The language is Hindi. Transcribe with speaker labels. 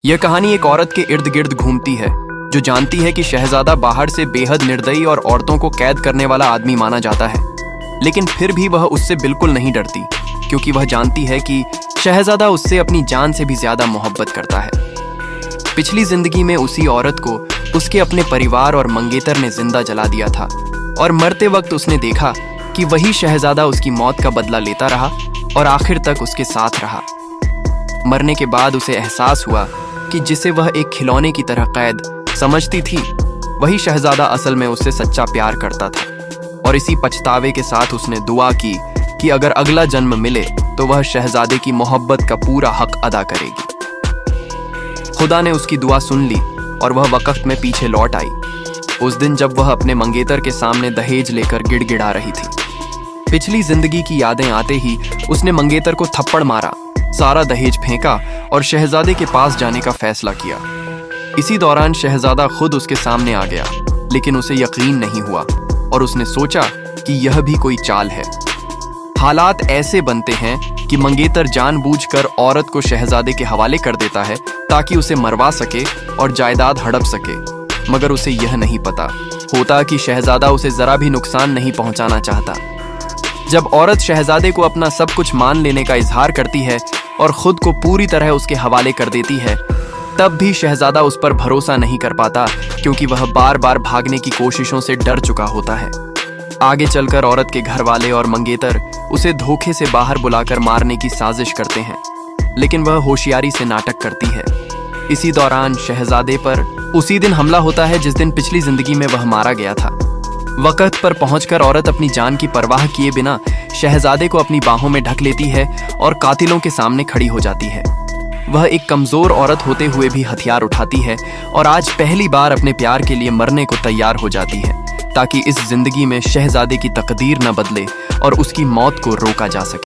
Speaker 1: यह कहानी एक औरत के इर्द गिर्द घूमती है जो जानती है कि शहजादा बाहर से बेहद निर्दयी और औरतों को कैद करने वाला आदमी माना जाता है, लेकिन फिर भी वह उससे बिल्कुल नहीं डरती क्योंकि वह जानती है कि शहजादा उससे अपनी जान से भी ज्यादा मोहब्बत करता है। पिछली जिंदगी में उसी औरत को उसके अपने परिवार और मंगेतर ने जिंदा जला दिया था और मरते वक्त उसने देखा कि वही शहजादा उसकी मौत का बदला लेता रहा और आखिर तक उसके साथ रहा। मरने के बाद उसे एहसास हुआ कि जिसे वह एक खिलौने की तरह कैद समझती थी, वही शहजादा असल में उससे सच्चा प्यार करता था। और इसी पछतावे के साथ उसने दुआ की कि अगर अगला जन्म मिले तो वह शहजादे की मोहब्बत का पूरा हक अदा करेगी। खुदा ने उसकी दुआ सुन ली और वह वक्त में पीछे लौट आई, उस दिन जब वह अपने मंगेतर के सामने दहेज लेकर गिड़गिड़ा रही थी। पिछली जिंदगी की यादें आते ही उसने मंगेतर को थप्पड़ मारा, सारा दहेज फेंका और शहजादे के पास जाने का फैसला किया। इसी दौरान शहजादा खुद उसके सामने आ गया, लेकिन उसे यकीन नहीं हुआ और उसने सोचा कि यह भी कोई चाल है। हालात ऐसे बनते हैं कि मंगेतर जानबूझकर औरत को शहजादे के हवाले कर देता है ताकि उसे मरवा सके और जायदाद हड़प सके, मगर उसे यह नहीं पता होता कि शहजादा उसे जरा भी नुकसान नहीं पहुंचाना चाहता। जब औरत शहजादे को अपना सब कुछ मान लेने का इजहार करती है और खुद को पूरी तरह उसके हवाले कर देती है, तब भी शहजादा उस पर भरोसा नहीं कर पाता क्योंकि वह बार बार भागने की कोशिशों से डर चुका होता है। आगे चलकर औरत के घर वाले और मंगेतर उसे धोखे से बाहर बुलाकर मारने की साजिश करते हैं, लेकिन वह होशियारी से नाटक करती है। इसी दौरान शहजादे पर उसी दिन हमला होता है जिस दिन पिछली जिंदगी में वह मारा गया था। वक्त पर पहुंचकर औरत अपनी जान की परवाह किए बिना शहजादे को अपनी बाहों में ढक लेती है और कातिलों के सामने खड़ी हो जाती है। वह एक कमजोर औरत होते हुए भी हथियार उठाती है और आज पहली बार अपने प्यार के लिए मरने को तैयार हो जाती है ताकि इस जिंदगी में शहजादे की तकदीर न बदले और उसकी मौत को रोका जा सके।